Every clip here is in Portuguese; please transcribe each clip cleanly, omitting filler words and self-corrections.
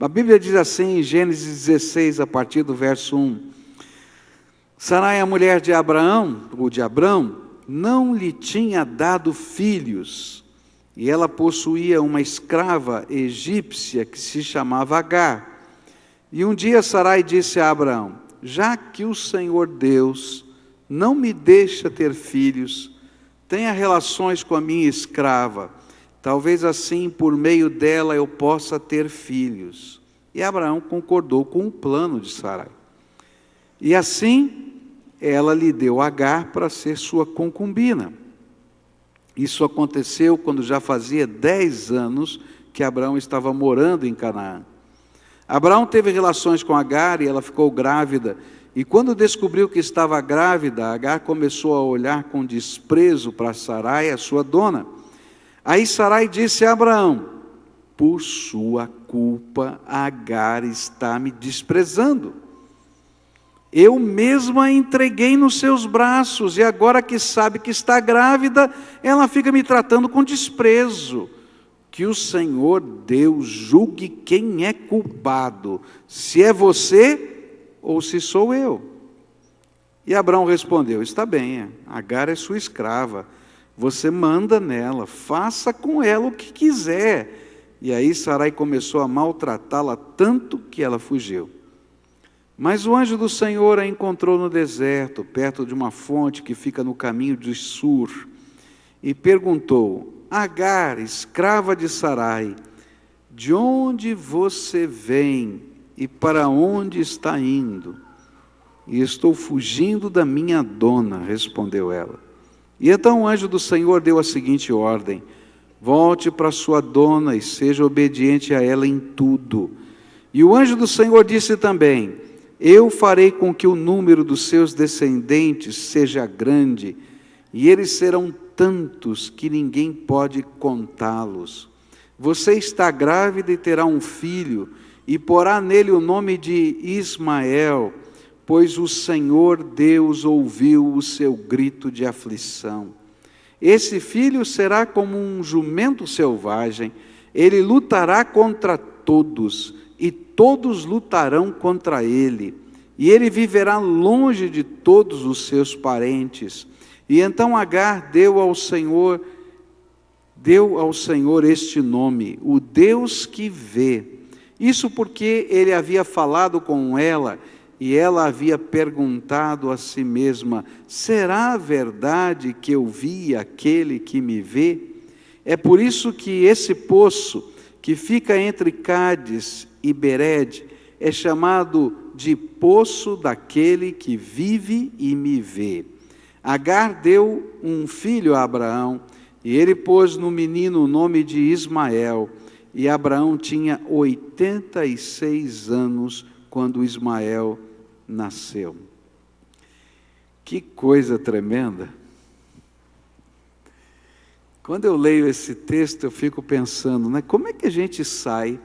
A Bíblia diz assim, em Gênesis 16, a partir do verso 1. Sarai, a mulher de Abraão, ou de Abrão, não lhe tinha dado filhos, e ela possuía uma escrava egípcia que se chamava Agar. E um dia Sarai disse a Abraão: já que o Senhor Deus não me deixa ter filhos, tenha relações com a minha escrava, talvez assim por meio dela eu possa ter filhos. E Abraão concordou com o plano de Sarai. E assim ela lhe deu Agar para ser sua concubina. Isso aconteceu quando já fazia 10 anos que Abraão estava morando em Canaã. Abraão teve relações com Agar e ela ficou grávida. E quando descobriu que estava grávida, Agar começou a olhar com desprezo para Sarai, a sua dona. Aí Sarai disse a Abraão: por sua culpa, Agar está me desprezando. Eu mesma a entreguei nos seus braços, e agora que sabe que está grávida, ela fica me tratando com desprezo. Que o Senhor Deus julgue quem é culpado, se é você ou se sou eu. E Abraão respondeu: está bem, Agar é sua escrava, você manda nela, faça com ela o que quiser. E aí Sarai começou a maltratá-la tanto que ela fugiu. Mas o anjo do Senhor a encontrou no deserto, perto de uma fonte que fica no caminho de Sur, e perguntou: Agar, escrava de Sarai, de onde você vem e para onde está indo? E estou fugindo da minha dona, respondeu ela. E então o anjo do Senhor deu a seguinte ordem: volte para sua dona e seja obediente a ela em tudo. E o anjo do Senhor disse também: eu farei com que o número dos seus descendentes seja grande, e eles serão tantos que ninguém pode contá-los. Você está grávida e terá um filho, e porá nele o nome de Ismael, pois o Senhor Deus ouviu o seu grito de aflição. Esse filho será como um jumento selvagem, ele lutará contra todos, e todos lutarão contra ele, e ele viverá longe de todos os seus parentes. E então Agar deu ao Senhor este nome, o Deus que vê. Isso porque ele havia falado com ela, e ela havia perguntado a si mesma: será verdade que eu vi aquele que me vê? É por isso que esse poço, que fica entre Cádiz e Bered, é chamado de poço daquele que vive e me vê. Agar deu um filho a Abraão, e ele pôs no menino o nome de Ismael, e Abraão tinha 86 anos quando Ismael nasceu. Que coisa tremenda! Quando eu leio esse texto, eu fico pensando, né, como é que a gente sai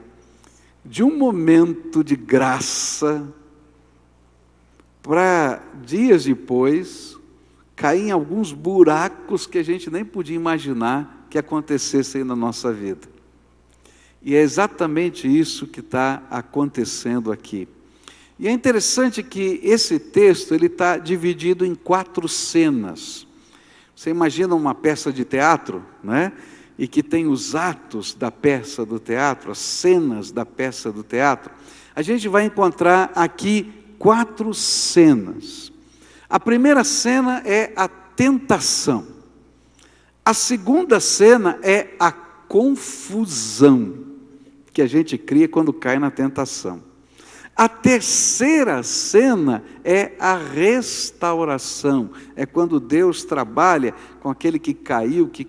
de um momento de graça para dias depois cair em alguns buracos que a gente nem podia imaginar que acontecessem na nossa vida. E é exatamente isso que está acontecendo aqui. E é interessante que esse texto ele está dividido em 4 cenas. Você imagina uma peça de teatro, né? E que tem os atos da peça do teatro, as cenas da peça do teatro. A gente vai encontrar aqui 4 cenas. A primeira cena é a tentação. A segunda cena é a confusão que a gente cria quando cai na tentação. A terceira cena é a restauração. É quando Deus trabalha com aquele que caiu, que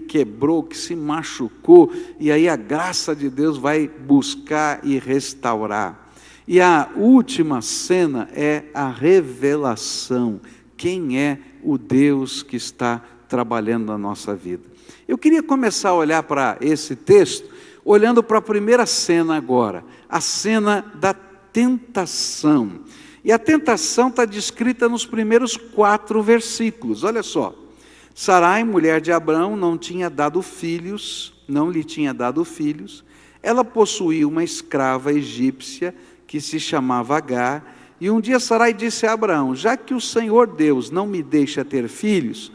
quebrou, que se machucou, e aí a graça de Deus vai buscar e restaurar. E a última cena é a revelação. Quem é o Deus que está trabalhando na nossa vida? Eu queria começar a olhar para esse texto, olhando para a primeira cena agora, a cena da tentação. E a tentação está descrita nos primeiros 4 versículos. Olha só. Sarai, mulher de Abrão, não lhe tinha dado filhos. Ela possuía uma escrava egípcia que se chamava Agar, e um dia Sarai disse a Abraão: já que o Senhor Deus não me deixa ter filhos,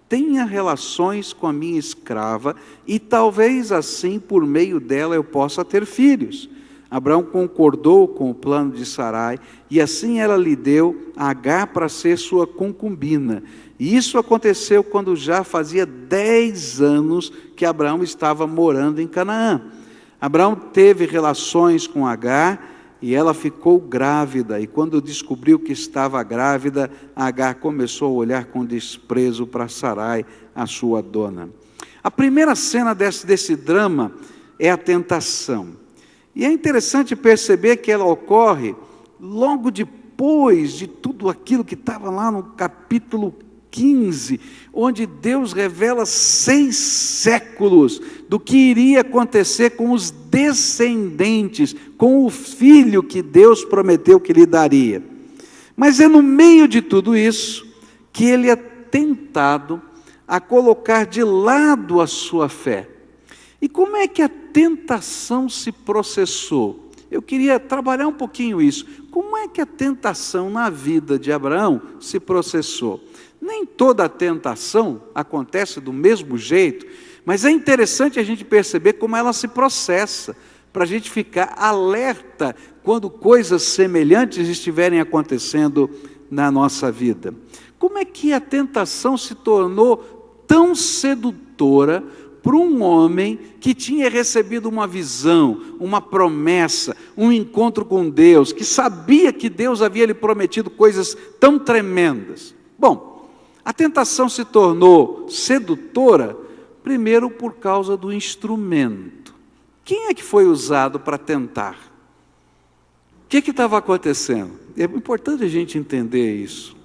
tenha relações com a minha escrava, e talvez assim por meio dela eu possa ter filhos. Abraão concordou com o plano de Sarai, e assim ela lhe deu Agar para ser sua concubina. E isso aconteceu quando já fazia 10 anos que Abraão estava morando em Canaã. Abraão teve relações com Agar, e ela ficou grávida, e quando descobriu que estava grávida, Agar começou a olhar com desprezo para Sarai, a sua dona. A primeira cena desse drama é a tentação. E é interessante perceber que ela ocorre logo depois de tudo aquilo que estava lá no capítulo 15, onde Deus revela 6 séculos do que iria acontecer com os descendentes, com o filho que Deus prometeu que lhe daria. Mas é no meio de tudo isso que ele é tentado a colocar de lado a sua fé. E como é que a tentação se processou? Eu queria trabalhar um pouquinho isso. Como é que a tentação na vida de Abraão se processou? Nem toda a tentação acontece do mesmo jeito, mas é interessante a gente perceber como ela se processa, para a gente ficar alerta quando coisas semelhantes estiverem acontecendo na nossa vida. Como é que a tentação se tornou tão sedutora para um homem que tinha recebido uma visão, uma promessa, um encontro com Deus, que sabia que Deus havia lhe prometido coisas tão tremendas? Bom, a tentação se tornou sedutora, primeiro por causa do instrumento. Quem é que foi usado para tentar? O que estava acontecendo? É importante a gente entender isso.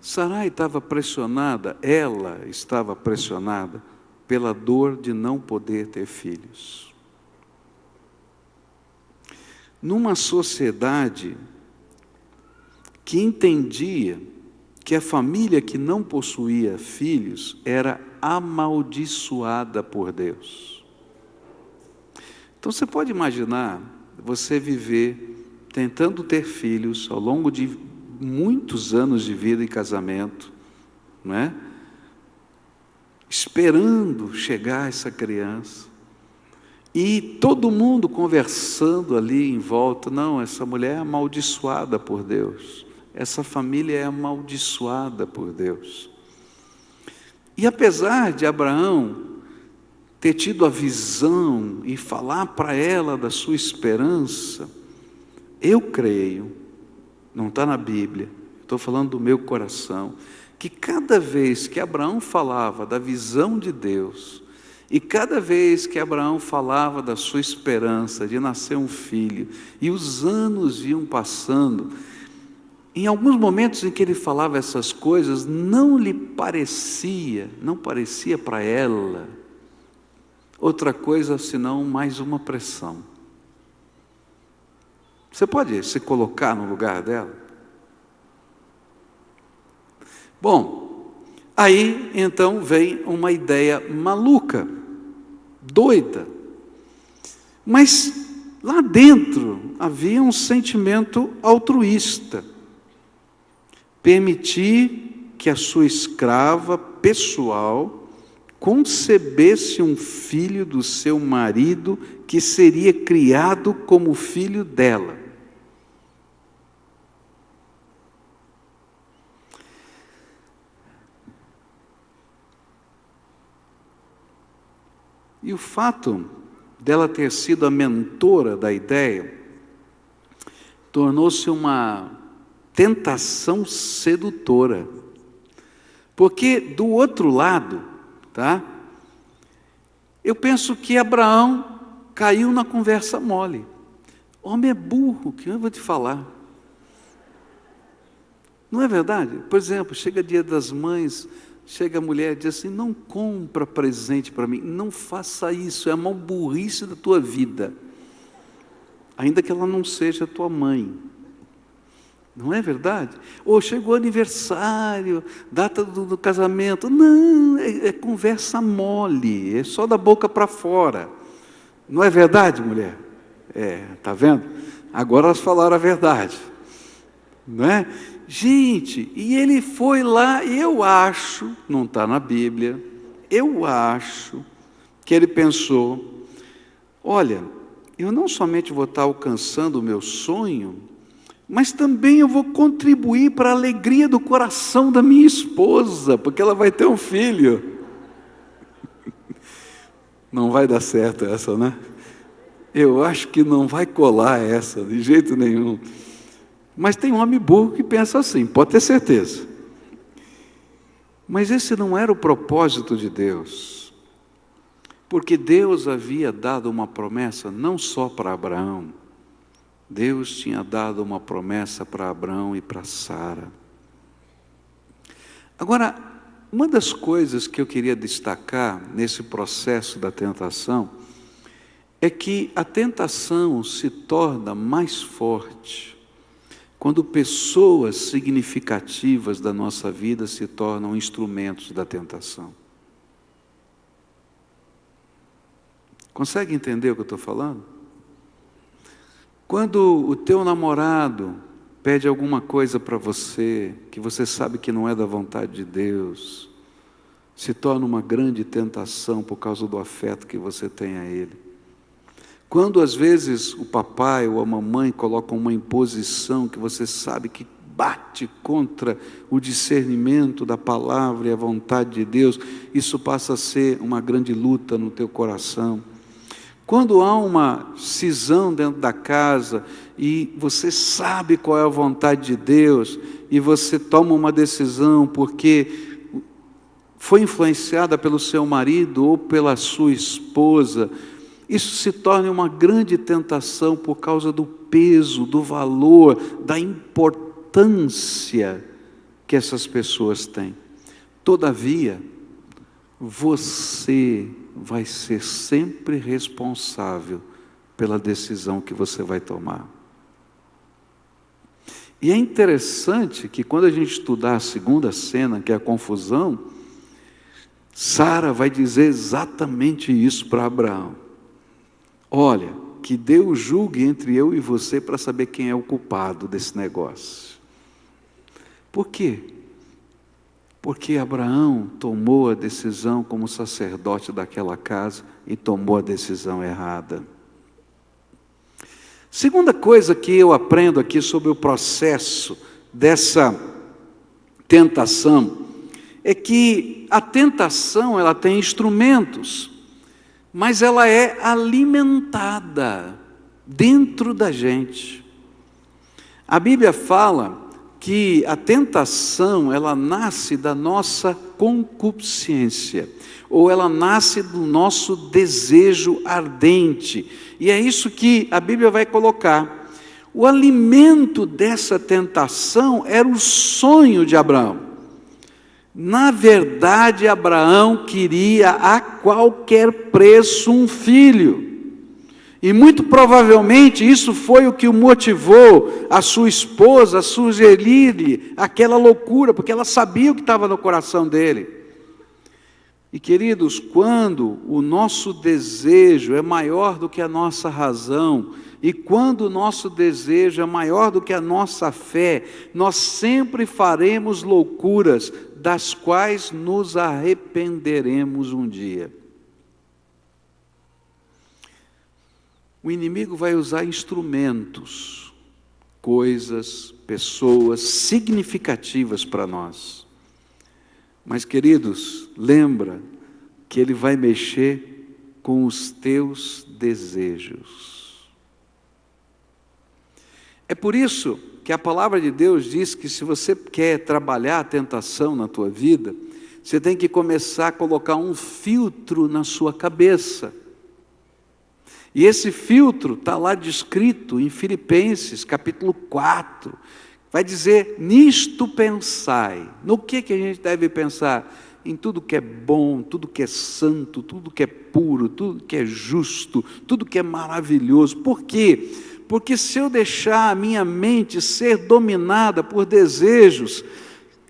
Sarai estava pressionada, ela estava pressionada pela dor de não poder ter filhos. Numa sociedade que entendia que a família que não possuía filhos era amaldiçoada por Deus. Então você pode imaginar você viver tentando ter filhos ao longo de muitos anos de vida e casamento, não é? Esperando chegar essa criança, e todo mundo conversando ali em volta: não, essa mulher é amaldiçoada por Deus, essa família é amaldiçoada por Deus. E apesar de Abraão ter tido a visão e falar para ela da sua esperança, eu creio, não está na Bíblia, estou falando do meu coração, que cada vez que Abraão falava da visão de Deus, e cada vez que Abraão falava da sua esperança de nascer um filho, e os anos iam passando, em alguns momentos em que ele falava essas coisas, não parecia para ela outra coisa senão mais uma pressão. Você pode se colocar no lugar dela? Bom, aí então vem uma ideia maluca, doida, mas lá dentro havia um sentimento altruísta. Permitir que a sua escrava pessoal concebesse um filho do seu marido que seria criado como filho dela. E o fato dela ter sido a mentora da ideia tornou-se uma tentação sedutora, porque do outro lado, tá? Eu penso que Abraão caiu na conversa mole. Homem é burro, que eu vou te falar. Não é verdade? Por exemplo, chega dia das mães, chega a mulher e diz assim: não compra presente para mim, não faça isso, é a maior burrice da tua vida, ainda que ela não seja tua mãe. Não é verdade? Ou chegou o aniversário, data do casamento. Não, é conversa mole, é só da boca para fora. Não é verdade, mulher? Tá vendo? Agora elas falaram a verdade, não é? Gente, e ele foi lá, e eu acho, não está na Bíblia, eu acho que ele pensou: olha, eu não somente vou estar alcançando o meu sonho, mas também eu vou contribuir para a alegria do coração da minha esposa, porque ela vai ter um filho. Não vai dar certo essa, né? Eu acho que não vai colar essa, de jeito nenhum. Mas tem um homem burro que pensa assim, pode ter certeza. Mas esse não era o propósito de Deus. Porque Deus havia dado uma promessa não só para Abraão. Deus tinha dado uma promessa para Abraão e para Sara. Agora, uma das coisas que eu queria destacar nesse processo da tentação é que a tentação se torna mais forte quando pessoas significativas da nossa vida se tornam instrumentos da tentação. Consegue entender o que eu estou falando? Quando o teu namorado pede alguma coisa para você, que você sabe que não é da vontade de Deus, se torna uma grande tentação por causa do afeto que você tem a ele. Quando às vezes o papai ou a mamãe colocam uma imposição que você sabe que bate contra o discernimento da palavra e a vontade de Deus, isso passa a ser uma grande luta no teu coração. Quando há uma cisão dentro da casa e você sabe qual é a vontade de Deus e você toma uma decisão porque foi influenciada pelo seu marido ou pela sua esposa, isso se torna uma grande tentação por causa do peso, do valor, da importância que essas pessoas têm. Todavia, você vai ser sempre responsável pela decisão que você vai tomar. E é interessante que quando a gente estudar a segunda cena, que é a confusão, Sara vai dizer exatamente isso para Abraão. Olha, que Deus julgue entre eu e você para saber quem é o culpado desse negócio. Por quê? Porque Abraão tomou a decisão como sacerdote daquela casa e tomou a decisão errada. Segunda coisa que eu aprendo aqui sobre o processo dessa tentação é que a tentação ela tem instrumentos, mas ela é alimentada dentro da gente. A Bíblia fala que a tentação, ela nasce da nossa concupiscência, ou ela nasce do nosso desejo ardente, e é isso que a Bíblia vai colocar. O alimento dessa tentação era o sonho de Abraão. Na verdade, Abraão queria a qualquer preço um filho. E muito provavelmente isso foi o que o motivou a sua esposa a sugerir-lhe aquela loucura, porque ela sabia o que estava no coração dele. E queridos, quando o nosso desejo é maior do que a nossa razão, e quando o nosso desejo é maior do que a nossa fé, nós sempre faremos loucuras, das quais nos arrependeremos um dia. O inimigo vai usar instrumentos, coisas, pessoas significativas para nós. Mas, queridos, lembra que ele vai mexer com os teus desejos. É por isso que a palavra de Deus diz que se você quer trabalhar a tentação na tua vida, você tem que começar a colocar um filtro na sua cabeça. E esse filtro está lá descrito em Filipenses, capítulo 4. Vai dizer, nisto pensai. No que a gente deve pensar? Em tudo que é bom, tudo que é santo, tudo que é puro, tudo que é justo, tudo que é maravilhoso. Por quê? Porque se eu deixar a minha mente ser dominada por desejos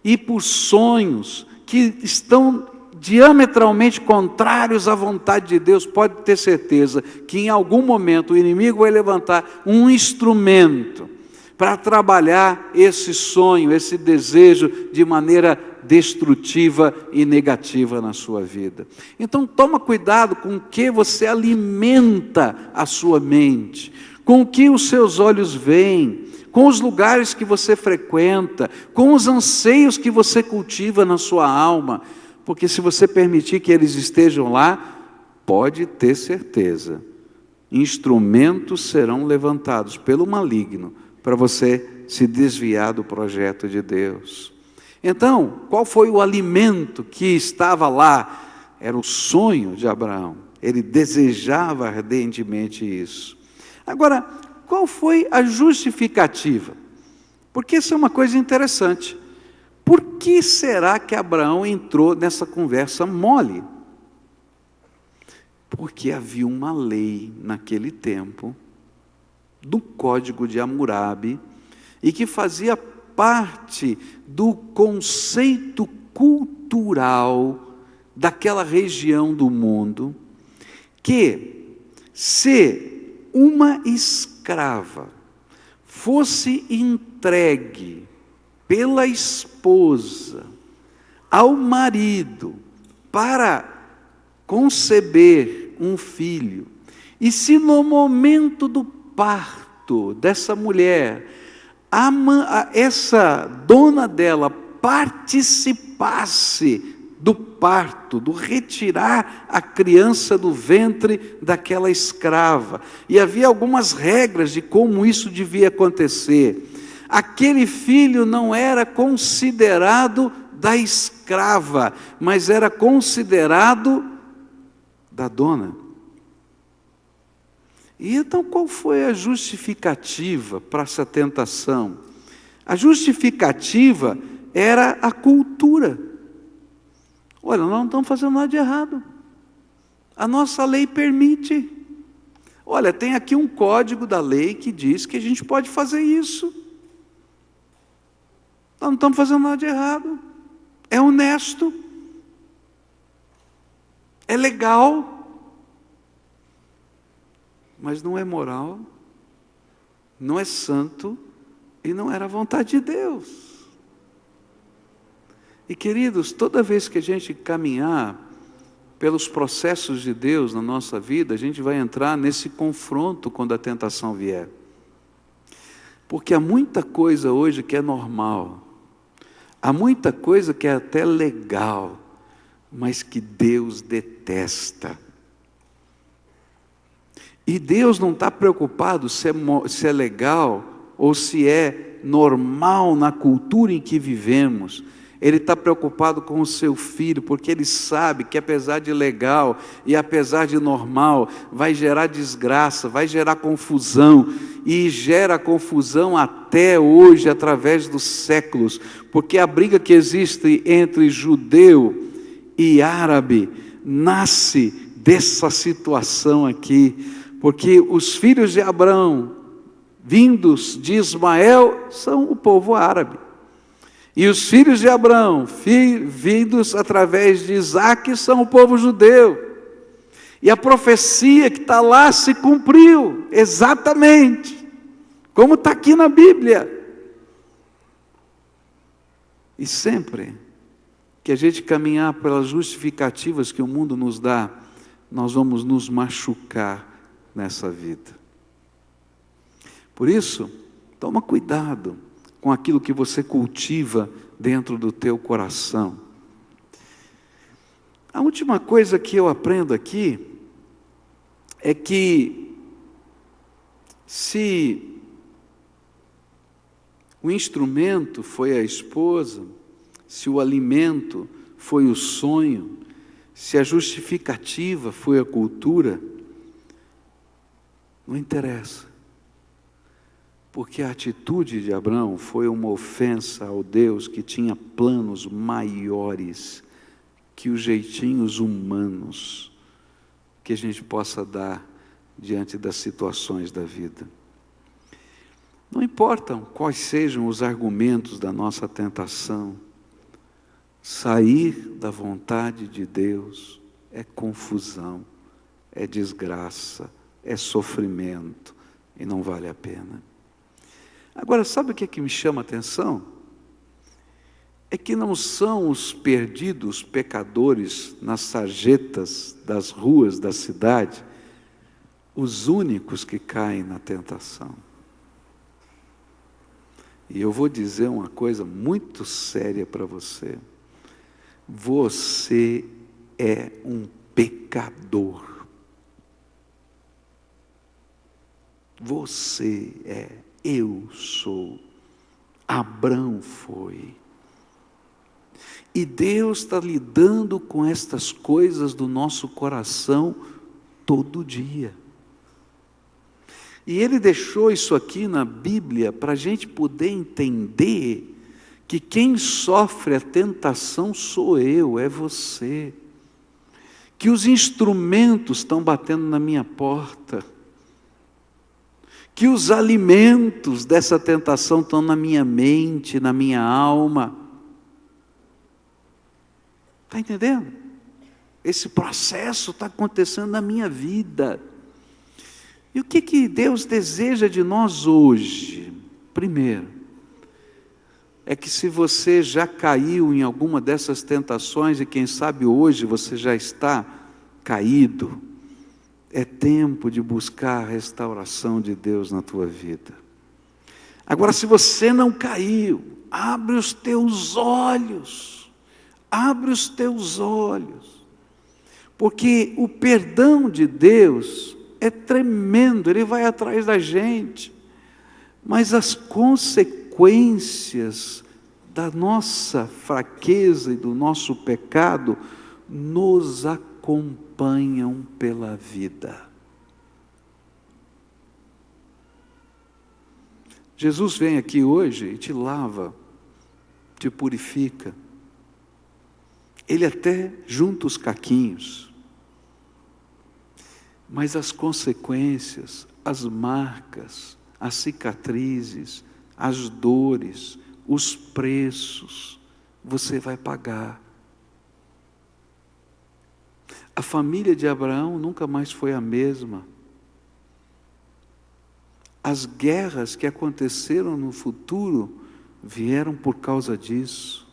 e por sonhos que estão diametralmente contrários à vontade de Deus, pode ter certeza que em algum momento o inimigo vai levantar um instrumento para trabalhar esse sonho, esse desejo de maneira destrutiva e negativa na sua vida. Então toma cuidado com o que você alimenta a sua mente, com o que os seus olhos veem, com os lugares que você frequenta, com os anseios que você cultiva na sua alma, porque se você permitir que eles estejam lá, pode ter certeza, instrumentos serão levantados pelo maligno para você se desviar do projeto de Deus. Então, qual foi o alimento que estava lá? Era o sonho de Abraão, ele desejava ardentemente isso. Agora, qual foi a justificativa? Porque isso é uma coisa interessante. Por que será que Abraão entrou nessa conversa mole? Porque havia uma lei naquele tempo, do Código de Hammurabi, e que fazia parte do conceito cultural daquela região do mundo, que se uma escrava fosse entregue pela esposa ao marido para conceber um filho, e se no momento do parto dessa mulher, essa dona dela participasse do parto, do retirar a criança do ventre daquela escrava, e havia algumas regras de como isso devia acontecer, aquele filho não era considerado da escrava, mas era considerado da dona. E então qual foi a justificativa para essa tentação? A justificativa era a cultura. Olha, nós não estamos fazendo nada de errado, a nossa lei permite. Olha, tem aqui um código da lei que diz que a gente pode fazer isso. Nós não estamos fazendo nada de errado, é honesto, é legal, mas não é moral, não é santo e não era a vontade de Deus. E queridos, toda vez que a gente caminhar pelos processos de Deus na nossa vida, a gente vai entrar nesse confronto quando a tentação vier. Porque há muita coisa hoje que é normal, há muita coisa que é até legal, mas que Deus detesta. E Deus não está preocupado se é legal ou se é normal na cultura em que vivemos. Ele está preocupado com o seu filho, porque Ele sabe que apesar de legal e apesar de normal, vai gerar desgraça, vai gerar confusão, e gera confusão até hoje, através dos séculos, porque a briga que existe entre judeu e árabe, nasce dessa situação aqui, porque os filhos de Abraão, vindos de Ismael, são o povo árabe. E os filhos de Abraão, vindos através de Isaque, são o povo judeu. E a profecia que está lá se cumpriu, exatamente, como está aqui na Bíblia. E sempre que a gente caminhar pelas justificativas que o mundo nos dá, nós vamos nos machucar nessa vida. Por isso, toma cuidado com aquilo que você cultiva dentro do teu coração. A última coisa que eu aprendo aqui é que se o instrumento foi a esposa, se o alimento foi o sonho, se a justificativa foi a cultura, não interessa. Porque a atitude de Abraão foi uma ofensa ao Deus que tinha planos maiores que os jeitinhos humanos que a gente possa dar diante das situações da vida. Não importam quais sejam os argumentos da nossa tentação, Sair da vontade de Deus é confusão, é desgraça, é sofrimento e não vale a pena. Agora, sabe o que é que me chama a atenção? É que não são os perdidos pecadores nas sarjetas das ruas da cidade os únicos que caem na tentação. E eu vou dizer uma coisa muito séria para você. Você é um pecador. Você é, eu sou. Abrão foi. E Deus está lidando com estas coisas do nosso coração todo dia. E Ele deixou isso aqui na Bíblia para a gente poder entender que quem sofre a tentação sou eu, é você. Que os instrumentos estão batendo na minha porta. Que os alimentos dessa tentação estão na minha mente, na minha alma. Está entendendo? Esse processo está acontecendo na minha vida. E o que Deus deseja de nós hoje? Primeiro, é que se você já caiu em alguma dessas tentações, e quem sabe hoje você já está caído, é tempo de buscar a restauração de Deus na tua vida. Agora, se você não caiu, abre os teus olhos, porque o perdão de Deus é tremendo, Ele vai atrás da gente, mas as consequências da nossa fraqueza e do nosso pecado nos acompanham pela vida. Jesus vem aqui hoje e te lava, te purifica. Ele até junta os caquinhos. Mas as consequências, as marcas, as cicatrizes, as dores, os preços, você vai pagar. A família de Abraão nunca mais foi a mesma. As guerras que aconteceram no futuro vieram por causa disso.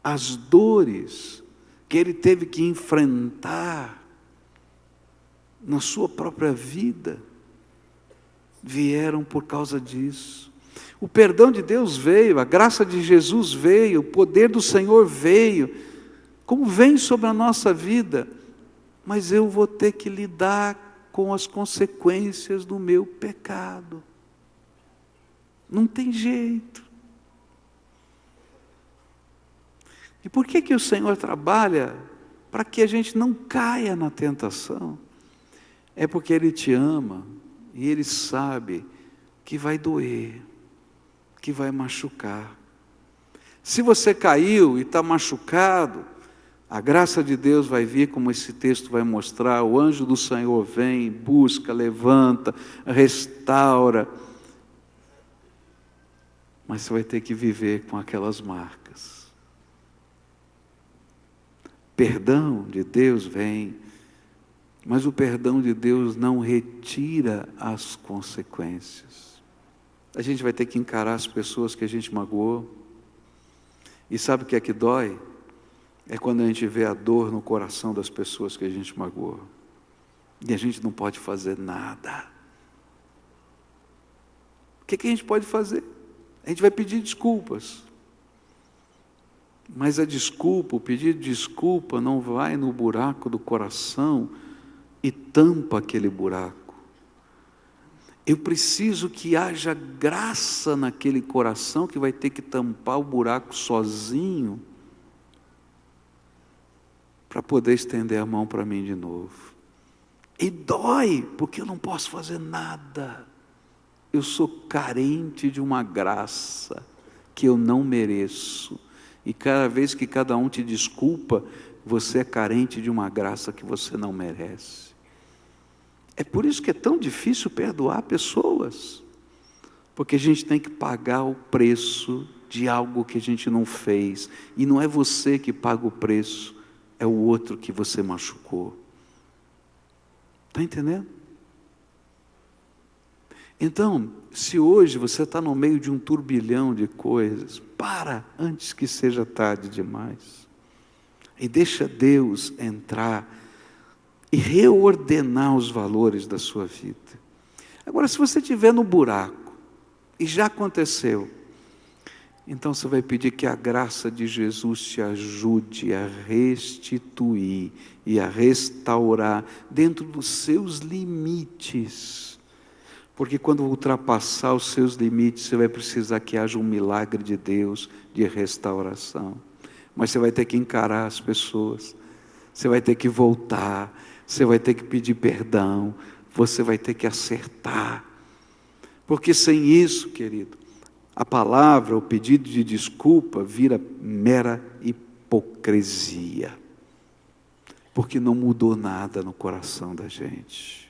As dores que ele teve que enfrentar na sua própria vida, vieram por causa disso. O perdão de Deus veio, a graça de Jesus veio, o poder do Senhor veio, como vem sobre a nossa vida, mas eu vou ter que lidar com as consequências do meu pecado. Não tem jeito. E por que o Senhor trabalha para que a gente não caia na tentação? É porque Ele te ama e Ele sabe que vai doer, que vai machucar. Se você caiu e está machucado, a graça de Deus vai vir, como esse texto vai mostrar, o anjo do Senhor vem, busca, levanta, restaura. Mas você vai ter que viver com aquelas marcas. Perdão de Deus vem, mas o perdão de Deus não retira as consequências. A gente vai ter que encarar as pessoas que a gente magoou. E sabe o que é que dói? É quando a gente vê a dor no coração das pessoas que a gente magoou. E a gente não pode fazer nada. O que a gente pode fazer? A gente vai pedir desculpas. Mas a desculpa, o pedido de desculpa não vai no buraco do coração e tampa aquele buraco. Eu preciso que haja graça naquele coração que vai ter que tampar o buraco sozinho para poder estender a mão para mim de novo. E dói, porque eu não posso fazer nada. Eu sou carente de uma graça que eu não mereço. E cada vez que cada um te desculpa, você é carente de uma graça que você não merece. É por isso que é tão difícil perdoar pessoas. Porque a gente tem que pagar o preço de algo que a gente não fez. E não é você que paga o preço, é o outro que você machucou. Está entendendo? Então, se hoje você está no meio de um turbilhão de coisas, para antes que seja tarde demais. E deixa Deus entrar e reordenar os valores da sua vida. Agora, se você estiver no buraco, e já aconteceu, então você vai pedir que a graça de Jesus te ajude a restituir e a restaurar dentro dos seus limites. Porque quando ultrapassar os seus limites, você vai precisar que haja um milagre de Deus de restauração. Mas você vai ter que encarar as pessoas, você vai ter que voltar, você vai ter que pedir perdão, você vai ter que acertar. Porque sem isso, querido, a palavra, o pedido de desculpa vira mera hipocrisia. Porque não mudou nada no coração da gente.